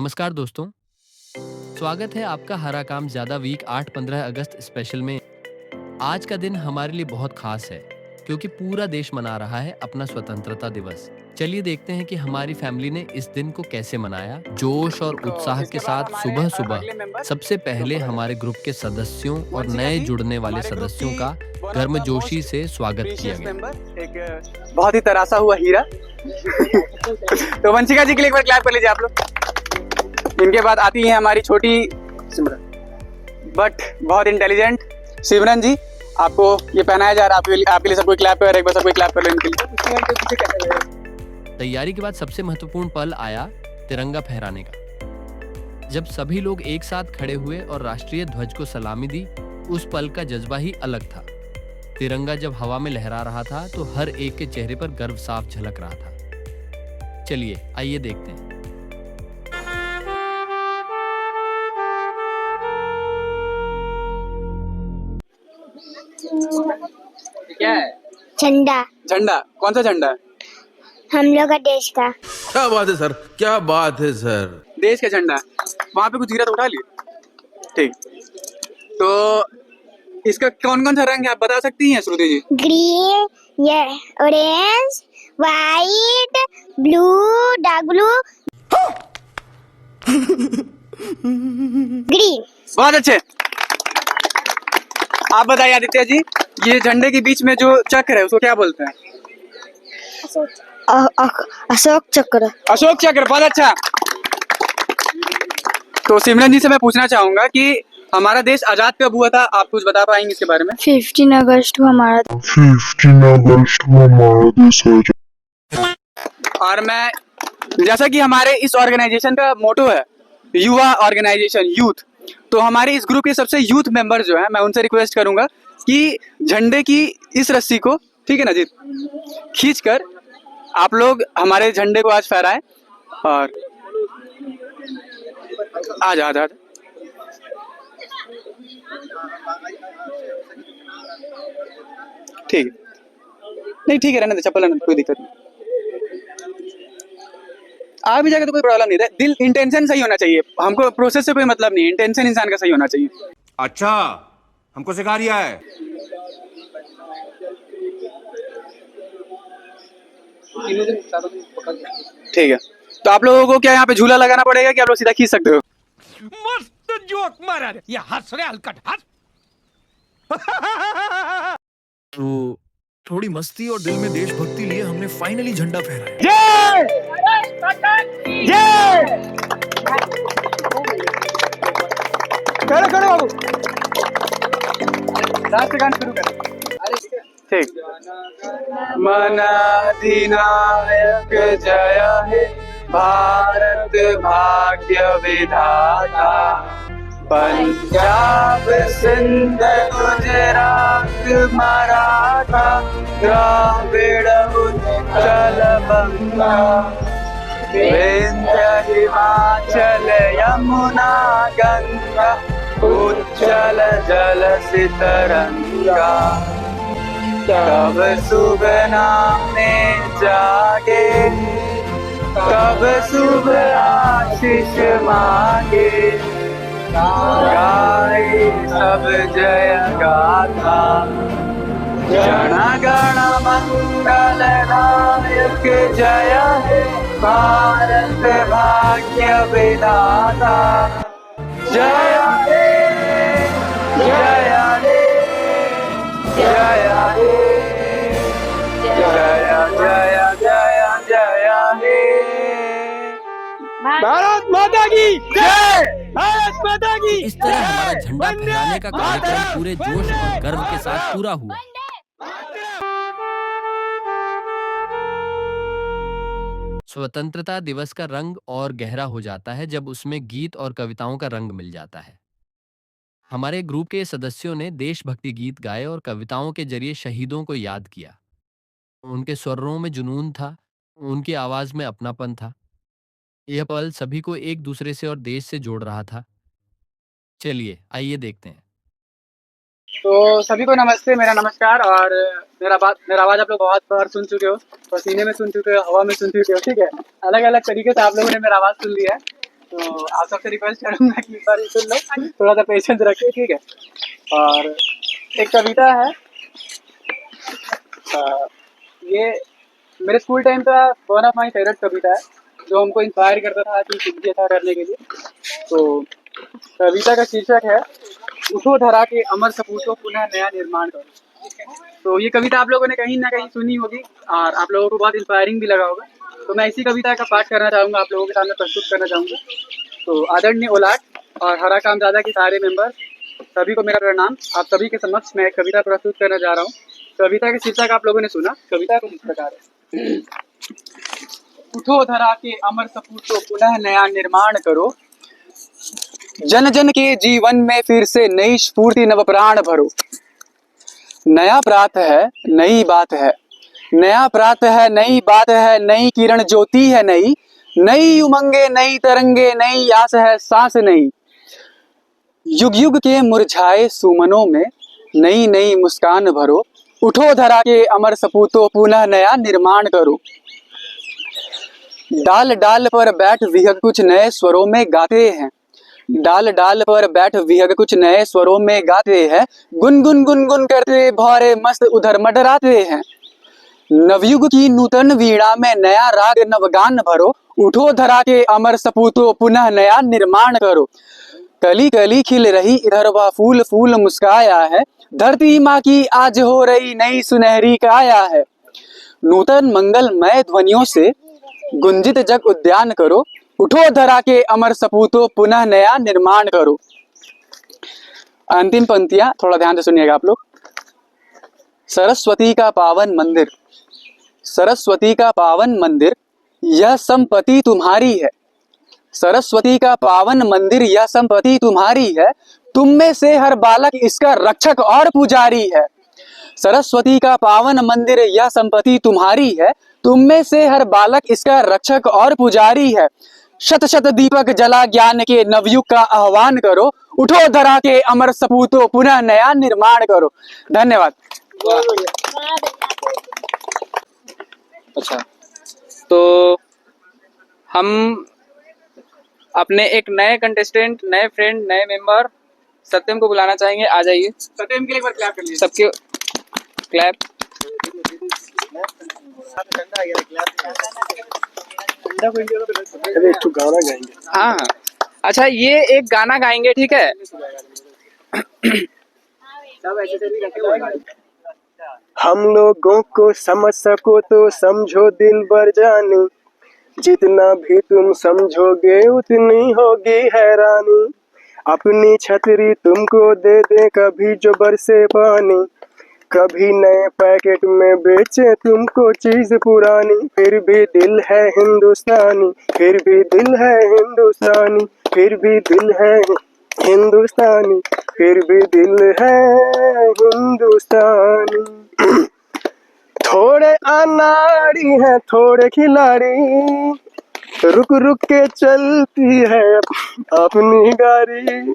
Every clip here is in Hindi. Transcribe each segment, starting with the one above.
नमस्कार दोस्तों, स्वागत है आपका हरा काम ज़्यादा वीक 8-15 अगस्त स्पेशल में। आज का दिन हमारे लिए बहुत खास है क्योंकि पूरा देश मना रहा है अपना स्वतंत्रता दिवस। चलिए देखते हैं कि हमारी फैमिली ने इस दिन को कैसे मनाया। जोश और उत्साह के साथ सुबह सुबह सबसे पहले हमारे ग्रुप के सदस्यों और नए जुड़ने वाले सदस्यों का गर्मजोशी से स्वागत किया गया। एक बहुत ही तरासा हुआ हीरा तो वंशिका जी के लिए एक बार क्लैप कर लीजिए आप लोग। इनके बाद आती है हमारी छोटी सिमरन, बट बहुत इंटेलिजेंट सिमरन जी। आपको ये पहनाया जा रहा है, आपके लिए सब कोई क्लैप कर, एक बार सब कोई क्लैप कर लो इनके लिए। तैयारी के बाद सबसे महत्वपूर्ण पल आया तिरंगा फहराने का। जब सभी लोग एक साथ खड़े हुए और राष्ट्रीय ध्वज को सलामी दी, उस पल का जज्बा ही अलग था। तिरंगा जब हवा में लहरा रहा था तो हर एक के चेहरे पर गर्व साफ झलक रहा था। चलिए आइए देखते हैं। क्या है? झंडा। झंडा? कौन सा झंडा? हम लोग का देश का। क्या बात है सर, क्या बात है सर। देश का झंडा। वहां पे कुछ हीरा तो उठा लिए। ठीक, तो इसका कौन कौन सा रंग है आप बता सकती हैं श्रुति जी? ग्रीन, ये orange, white, blue, dark blue, green. बहुत अच्छे। आप बताइए आदित्य जी, ये झंडे के बीच में जो चक्र है उसको क्या बोलते हैं? अशोक चक्र। अशोक चक्र। बहुत अच्छा। तो सिमरन जी से मैं पूछना चाहूंगा कि हमारा देश आजाद कब हुआ था, आप कुछ बता पाएंगे इसके बारे में? 15 अगस्त को हमारा देश आजाद। और मैं, जैसा कि हमारे इस ऑर्गेनाइजेशन का मोटो है युवा ऑर्गेनाइजेशन, यूथ, तो हमारे इस ग्रुप के सबसे यूथ मेंबर जो हैं, मैं उनसे रिक्वेस्ट करूंगा कि झंडे की इस रस्सी को, ठीक है ना जी, खींचकर आप लोग हमारे झंडे को आज फहराएं। और आ जा ठीक है, नहीं ठीक है, रहने दे, चप्पल रहने दे, कोई दिक्कत नहीं। आ भी जाएगा तो कोई प्रॉब्लम नहीं है। दिल, इंटेंशन सही होना चाहिए, हमको प्रोसेस से कोई मतलब नहीं, इंटेंशन इंसान का सही होना चाहिए। अच्छा, हमको सिखा रिया है। ठीक है, तो आप लोगों को क्या यहाँ पे झूला लगाना पड़ेगा कि आप लोग सीधा खींच सकते हो? मस्त जोक मारा रे, ये हंस रहे हलकट हंस। तो थोड़ी मस्ती और दिल में देशभक्ति लिए हमने फाइनली झंडा फहराया। जय जय। करो बाबू, लास्ट गाना शुरू करें। ठीक। मन अधिनायक जय हे, भारत भाग्य विधाता, पंजाब सिंध गुजरात मराठा, द्राविड़ उत्कल बंगा, विंध्य हिमाचल यमुना गंगा, उच्चल जल सितरंगा, तब शुभ नामे जागे, तब शुभ आशीष मांगे, गाए सब जय गाथा, जन गण मंगल नायक जय हे, भारत भाग्य विधाता, जय हे जय हे जय हे जय जय जय जय हे। भारत माता की जय, भारत माता की। इस तरह हमारा झंडा फहराने का कार्यक्रम पूरे जोश और गर्व के साथ पूरा हुआ। स्वतंत्रता दिवस का रंग और गहरा हो जाता है जब उसमें गीत और कविताओं का रंग मिल जाता है। हमारे ग्रुप के सदस्यों ने देशभक्ति गीत गाए और कविताओं के जरिए शहीदों को याद किया। उनके स्वरों में जुनून था, उनकी आवाज में अपनापन था। यह पल सभी को एक दूसरे से और देश से जोड़ रहा था। चलिए आइए देखते हैं। तो सभी को नमस्ते, मेरा नमस्कार। और मेरा आवाज आप लोग बहुत बार सुन चुके हो, पसीने में सुन चुके हो, हवा में सुन चुके हो, ठीक है। अलग अलग तरीके से आप लोगों ने मेरा आवाज सुन लिया है। तो आप सबसे रिक्वेस्ट करूंगा कि एक बार ये सुन लो, थोड़ा सा पेशेंस रखिए, ठीक है। और एक कविता है, ये मेरे स्कूल टाइम का वन ऑफ माई फेवरेट कविता है, जो हमको इंस्पायर करता था कि कुछ भी अच्छा करने के लिए। तो कविता का शीर्षक है उठो धरा के अमर सपूतों पुनः नया निर्माण करो। तो ये कविता आप लोगों ने कहीं ना कहीं सुनी होगी और आप लोगों को बहुत इंस्पायरिंग भी लगा होगा। तो मैं इसी कविता का पाठ करना चाहूँगा, आप लोगों के सामने प्रस्तुत करना चाहूँगा। तो आदरणीय ओलाट और हरा कामजादा के सारे मेंबर सभी को मेरा प्रणाम। आप सभी के समक्ष मैं एक कविता प्रस्तुत करने जा रहा हूँ। कविता के शीर्षक आप लोगों ने सुना, कविता कुछ इस प्रकार है। उठो धरा के अमर सपूतों पुनः नया निर्माण करो, जन जन के जीवन में फिर से नई स्फूर्ति नव प्राण भरो। नया प्रात है नई बात है, नया प्रात है नई बात है, नई किरण ज्योति है नई, नई उमंगे नई तरंगे, नई आस है सांस नई। युग युग के मुरझाए सुमनों में नई नई मुस्कान भरो, उठो धरा के अमर सपूतों पुनः नया निर्माण करो। डाल डाल पर बैठ विहग कुछ नए स्वरों में गाते हैं, डाल डाल पर बैठ विहग कुछ नए स्वरों में गाते हैं, गुनगुन गुनगुन करते भौरे मस्त उधर मडराते हैं। नवयुग की नूतन वीणा में नया राग नवगान भरो, उठो धरा के अमर सपूतों पुनः नया निर्माण करो। कली कली खिल रही इधर वह फूल फूल मुस्काया है, धरती माँ की आज हो रही नई सुनहरी काया है। नूतन मंगलमय ध्वनियों से गुंजित जग उद्यान करो, उठो धरा के अमर सपूतों पुनः नया निर्माण करो। अंतिम पंक्तियां थोड़ा ध्यान से सुनिएगा आप लोग। सरस्वती का पावन मंदिर, सरस्वती का पावन मंदिर यह संपत्ति तुम्हारी है, सरस्वती का पावन मंदिर यह संपत्ति तुम्हारी है, तुम में से हर बालक इसका रक्षक और पुजारी है। सरस्वती का पावन मंदिर यह संपत्ति तुम्हारी है, तुम में से हर बालक इसका रक्षक और पुजारी है। शत शत दीपक जला ज्ञान के नवयुग का आह्वान करो, उठो धरा के अमर सपूतों पुनः नया निर्माण करो। धन्यवाद। अच्छा, तो हम अपने एक नए कंटेस्टेंट, नए फ्रेंड, नए मेंबर सत्यम को बुलाना चाहेंगे। आ जाइए। सत्यम के लिए एक बार क्लैप कर लीजिए। सबके क्लैप। गाना गाएंगे। हाँ, अच्छा, ये एक गाना गाएंगे, ठीक है। हम लोगों को समझ सको तो समझो दिल भर जानी, जितना भी तुम समझोगे उतनी होगी हैरानी। अपनी छतरी तुमको दे दे कभी जो बरसे पानी, कभी नए पैकेट में बेचे तुमको चीज पुरानी। फिर भी दिल है हिंदुस्तानी, फिर भी दिल है हिंदुस्तानी, फिर भी दिल है हिंदुस्तानी, फिर भी दिल है हिंदुस्तानी। थोड़े अनाड़ी हैं थोड़े खिलाड़ी, रुक रुक के चलती है अपनी गाड़ी।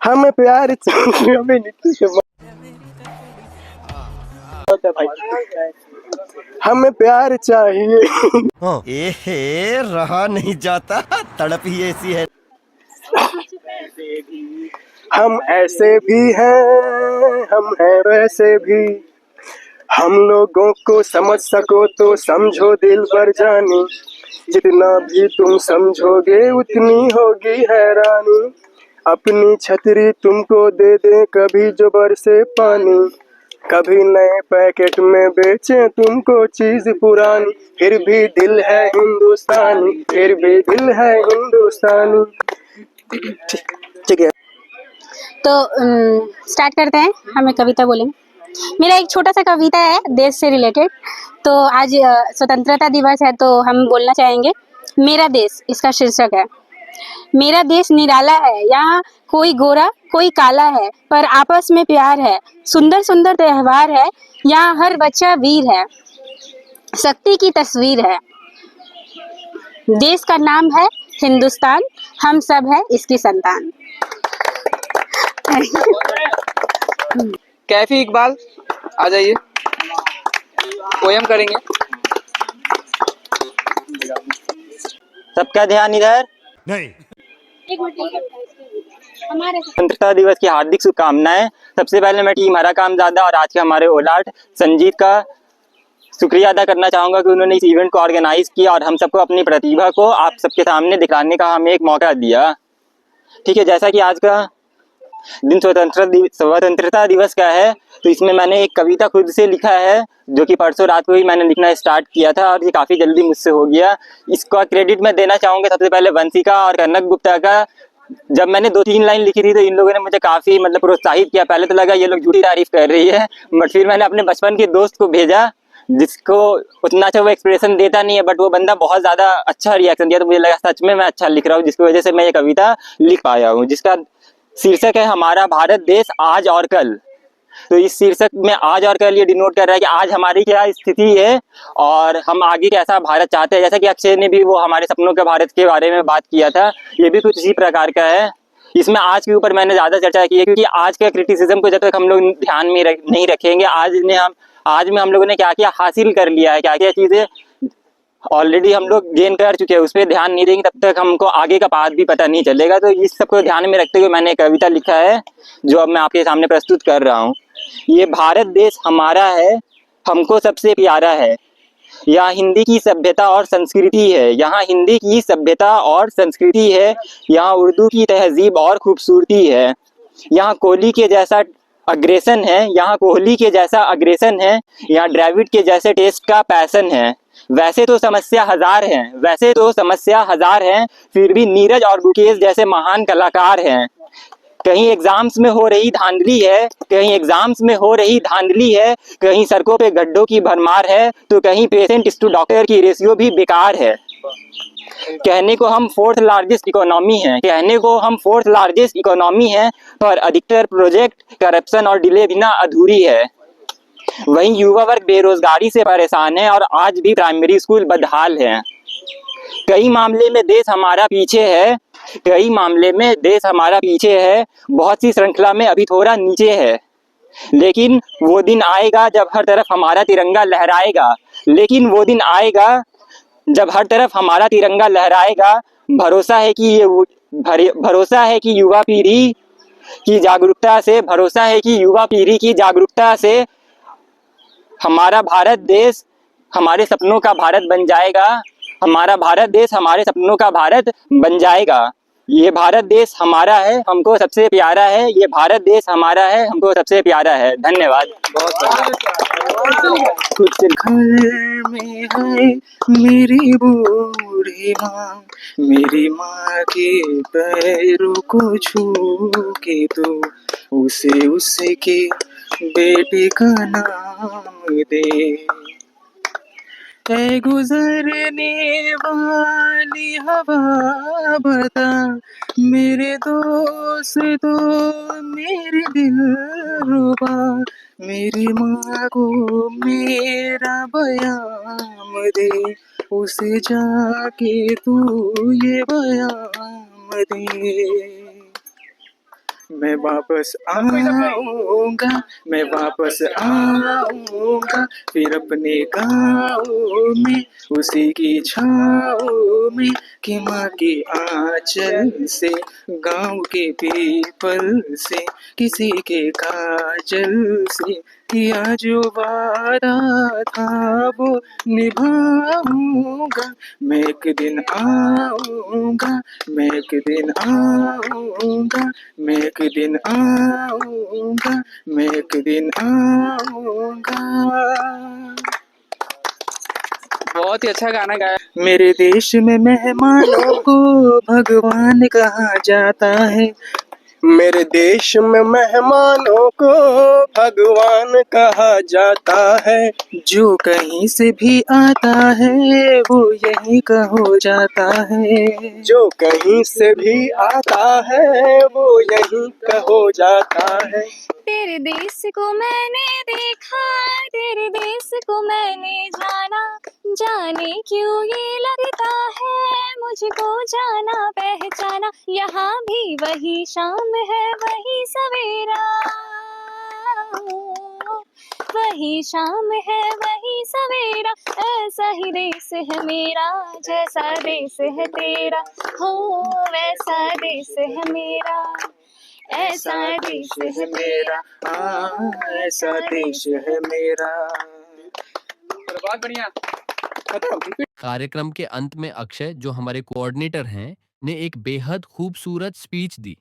हमें प्यार चाहिए, हमें हमें प्यार चाहिए। एहे रहा नहीं जाता, तड़प ही ऐसी है। हम ऐसे भी हैं, हम हैं वैसे भी, हम लोगों को समझ सको तो समझो दिल भर जानी, जितना भी तुम समझोगे उतनी होगी हैरानी। अपनी छतरी तुमको दे दे कभी जो बरसे पानी, कभी नए पैकेट में बेचे तुमको चीज पुरानी। फिर भी दिल है हिंदुस्तानी, फिर भी दिल है हिंदुस्तानी। ठीक है, तो स्टार्ट करते हैं। हमें कविता बोलेंगे। मेरा एक छोटा सा कविता है देश से रिलेटेड। तो आज स्वतंत्रता दिवस है, तो हम बोलना चाहेंगे मेरा देश, इसका शीर्षक है। मेरा देश निराला है, यहाँ कोई गोरा कोई काला है, पर आपस में प्यार है। सुंदर सुंदर त्योहार है, यहाँ हर बच्चा वीर है, शक्ति की तस्वीर है। देश का नाम है हिंदुस्तान, हम सब है इसकी संतान। कैफी इकबाल, आ जाइए, पोयम करेंगे। सबका ध्यान इधर। नहीं स्वतंत्रता दिवस की हार्दिक शुभकामनाएं। सबसे पहले मैं टीम हरा कामजादा और आज के हमारे ओलाट संजीत का शुक्रिया अदा करना चाहूँगा कि उन्होंने इस इवेंट को ऑर्गेनाइज किया और हम सबको अपनी प्रतिभा को आप सबके सामने दिखाने का हमें एक मौका दिया। ठीक है, जैसा कि आज का दिन स्वतंत्रता दिवस का है, तो इसमें मैंने एक कविता खुद से लिखा है जो कि परसों रात को ही मैंने लिखना स्टार्ट किया था और ये काफ़ी जल्दी मुझसे हो गया। इसका क्रेडिट मैं देना चाहूँगा सबसे पहले वंशिका और कनक गुप्ता का। जब मैंने 2-3 लाइन लिखी थी तो इन लोगों ने मुझे काफ़ी प्रोत्साहित किया। पहले तो लगा ये लोग झूठी तारीफ कर रही है, बट फिर मैंने अपने बचपन के दोस्त को भेजा जिसको उतना अच्छा वो एक्सप्रेशन देता नहीं है, बट वो बंदा बहुत ज़्यादा अच्छा रिएक्शन दिया, तो मुझे लगा सच में मैं अच्छा लिख रहा हूँ, जिसकी वजह से मैं ये कविता लिख पाया हूँ, जिसका शीर्षक है हमारा भारत देश आज और कल। तो इस शीर्षक में आज और कल ये डिनोट कर रहा है कि आज हमारी क्या स्थिति है और हम आगे कैसा भारत चाहते हैं। जैसा कि अक्षय ने भी वो हमारे सपनों के भारत के बारे में बात किया था, ये भी कुछ इसी प्रकार का है। इसमें आज के ऊपर मैंने ज़्यादा चर्चा की है क्योंकि आज के क्रिटिसिज्म को जब तक हम लोग ध्यान में नहीं रखेंगे, आज में हम लोगों ने क्या क्या हासिल कर लिया है, क्या क्या चीज़ें ऑलरेडी हम लोग गेन कर चुके हैं, उस पर ध्यान नहीं देंगे तब तक हमको आगे का पाथ भी पता नहीं चलेगा। तो इस सबको ध्यान में रखते हुए मैंने एक कविता लिखा है जो अब मैं आपके सामने प्रस्तुत कर रहा हूँ। ये भारत देश हमारा है, हमको सबसे प्यारा है। यहाँ हिंदी की सभ्यता और संस्कृति है, यहाँ हिंदी की सभ्यता और संस्कृति है। यहाँ उर्दू की तहजीब और खूबसूरती है। यहाँ कोहली के जैसा अग्रेसन है, यहाँ कोहली के जैसा अग्रेसन है। यहाँ द्रविड़ के जैसे टेस्ट का पैसन है। वैसे तो समस्या हजार हैं, फिर भी नीरज और गुकेश जैसे महान कलाकार हैं। कहीं एग्जाम्स में हो रही धांधली है, कहीं सड़कों पे गड्ढों की भरमार है, तो कहीं पेशेंट टू डॉक्टर की रेशियो भी बेकार है। कहने को हम फोर्थ लार्जेस्ट इकोनॉमी है, पर अधिकतर प्रोजेक्ट करप्शन और डिले बिना अधूरी है। वहीं युवा वर्ग बेरोजगारी से परेशान है और आज भी प्राइमरी स्कूल बदहाल है। कई मामले में देश हमारा पीछे है, बहुत सी श्रृंखला में अभी थोड़ा नीचे है। लेकिन वो दिन आएगा जब हर तरफ हमारा तिरंगा लहराएगा। भरोसा है कि युवा पीढ़ी की जागरूकता से हमारा भारत देश हमारे सपनों का भारत बन जाएगा। ये भारत देश हमारा है, हमको सबसे प्यारा है। धन्यवाद। घर में है मेरी बूढ़ी माँ, मेरी माँ के पैरों को छू के तो उसके बेटे का नाम दे। ऐ गुजरने वाली हवा बता, मेरे दोस्तों मेरे दिलरुबा, मेरी माँ को मेरा बयाम दे, उसे जाके तू ये बयाम दे। मैं वापस आऊंगा फिर अपने गाँव में, उसी की छाँव में, कि माँ के आंचल से, गाँव के पीपल से, किसी के काजल से, किया जो वादा था वो निभाऊंगा। मैं एक दिन आऊंगा। बहुत ही अच्छा गाना गाया। मेरे देश में मेहमानों को भगवान कहा जाता है, मेरे देश में मेहमानों को भगवान कहा जाता है। जो कहीं से भी आता है वो यहीं का हो जाता है, जो कहीं से भी आता है वो यहीं का हो जाता है। तेरे देश को मैंने देखा, तेरे देश को मैंने जाना, जाने क्यों ये लगता है मुझको जाना पहचाना। यहाँ भी वही शाम है वही सवेरा, वही शाम है वही सवेरा, ऐसा ही देश है मेरा, जैसा देश है तेरा, हो वैसा देश है मेरा, ऐसा देश है मेरा, ऐसा देश है मेरा। बहुत बढ़िया। कार्यक्रम के अंत में अक्षय, जो हमारे कोऑर्डिनेटर हैं, ने एक बेहद खूबसूरत स्पीच दी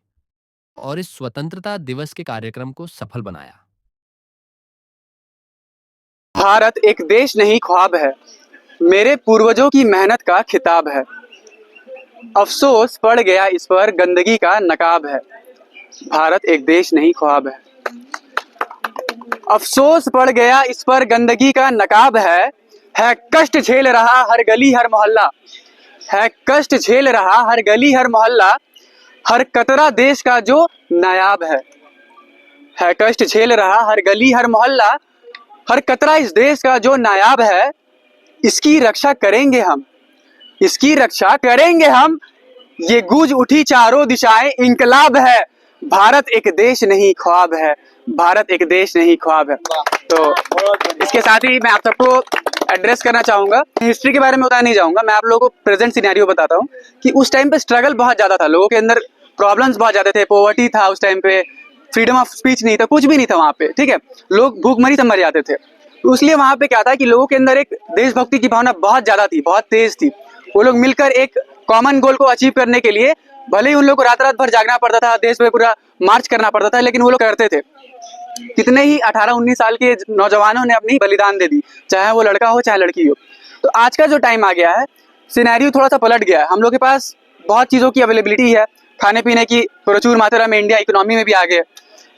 और इस स्वतंत्रता दिवस के कार्यक्रम को सफल बनाया। भारत एक देश नहीं ख्वाब है, मेरे पूर्वजों की मेहनत का खिताब है। अफसोस पड़ गया इस पर गंदगी का नकाब है। भारत एक देश नहीं ख्वाब है। अफसोस पड़ गया इस पर गंदगी का नकाब है कष्ट झेल रहा हर गली हर मोहल्ला, है कष्ट झेल रहा हर गली हर मोहल्ला, हर कतरा देश का जो नायाब है कष्ट झेल रहा हर गली हर मोहल्ला, हर कतरा इस देश का जो नायाब है। इसकी रक्षा करेंगे हम, इसकी रक्षा करेंगे हम, ये गूंज उठी चारों दिशाएं इंकलाब है। भारत एक देश नहीं ख्वाब है, भारत एक देश नहीं ख्वाब है। तो इसके साथ ही मैं आप सबको एड्रेस करना चाहूंगा। हिस्ट्री के बारे में बताया नहीं जाऊंगा, मैं आप लोगों को प्रेजेंट सिनेरियो बताता हूँ कि उस टाइम पे स्ट्रगल बहुत ज्यादा था, लोगों के अंदर प्रॉब्लम्स बहुत ज्यादा थे, पॉवर्टी था उस टाइम पे, फ्रीडम ऑफ स्पीच नहीं था, कुछ भी नहीं था वहाँ पे, ठीक है। लोग भूखमरी से मर जाते थे। तो इसलिए वहाँ पे क्या था कि लोगों के अंदर एक देशभक्ति की भावना बहुत ज्यादा थी, बहुत तेज थी। वो लोग मिलकर एक कॉमन गोल को अचीव करने के लिए, भले ही उन लोग को रात रात भर जागना पड़ता था, देश में पूरा मार्च करना पड़ता था, लेकिन वो लोग करते थे। कितने ही 18-19 साल के नौजवानों ने अपनी बलिदान दे दी, चाहे वो लड़का हो चाहे लड़की हो। तो आज का जो टाइम आ गया है, सिनेरियो थोड़ा सा पलट गया है। हम लोग के पास बहुत चीज़ों की अवेलेबिलिटी है, खाने पीने की प्रचुर मात्रा में, इंडिया इकोनॉमी में भी आ गए।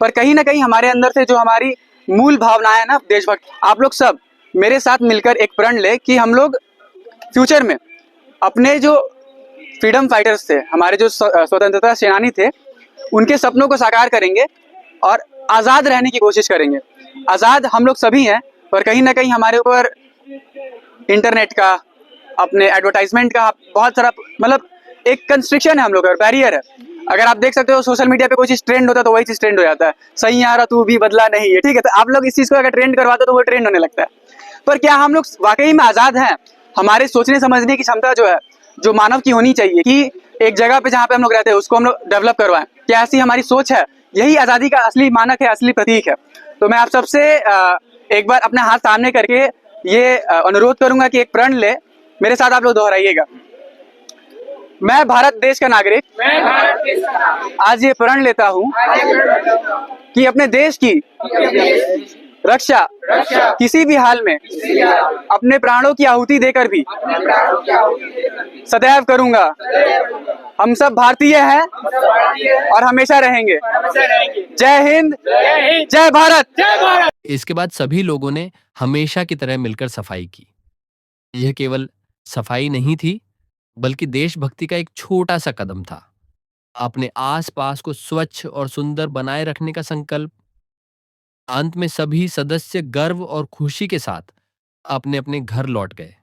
पर कहीं ना कहीं हमारे अंदर से जो हमारी मूल भावनाएं है ना देशभक्त, आप लोग सब मेरे साथ मिलकर एक प्रण ले कि हम लोग फ्यूचर में अपने जो फ्रीडम फाइटर्स थे, हमारे जो स्वतंत्रता सेनानी थे, उनके सपनों को साकार करेंगे और आज़ाद रहने की कोशिश करेंगे। आज़ाद हम लोग सभी हैं, पर कहीं ना कहीं हमारे ऊपर इंटरनेट का, अपने एडवर्टाइजमेंट का बहुत सारा, मतलब एक कंस्ट्रिक्शन है हम लोग का, बैरियर है। अगर आप देख सकते हो सोशल मीडिया पे कोई चीज़ ट्रेंड होता है तो वही चीज़ ट्रेंड हो जाता है, सही आ रहा तू भी बदला नहीं है, ठीक है। तो आप लोग इस चीज़ को अगर ट्रेंड करवाते हो तो वो ट्रेंड होने लगता है। पर क्या हम लोग वाकई में आज़ाद हैं? हमारे सोचने समझने की क्षमता जो है, जो मानव की होनी चाहिए कि एक जगह पे जहाँ पे हम लोग रहते हैं उसको हम लोग डेवलप करवाएं, क्या ऐसी हमारी सोच है? यही आज़ादी का असली मानक है, असली प्रतीक है। तो मैं आप सबसे एक बार अपने हाथ सामने करके ये अनुरोध करूंगा कि एक प्रण ले, मेरे साथ आप लोग दोहराइएगा। मैं भारत देश का नागरिक आज ये प्रण लेता हूँ कि अपने देश की रक्षा किसी भी हाल में अपने प्राणों की आहुति देकर भी सदैव करूंगा। हम सब भारतीय हैं और हमेशा रहेंगे। जय हिंद, जय भारत। इसके बाद सभी लोगों ने हमेशा की तरह मिलकर सफाई की। यह केवल सफाई नहीं थी, बल्कि देशभक्ति का एक छोटा सा कदम था। अपने आसपास को स्वच्छ और सुंदर बनाए रखने का संकल्प। अंत में सभी सदस्य गर्व और खुशी के साथ अपने अपने घर लौट गए।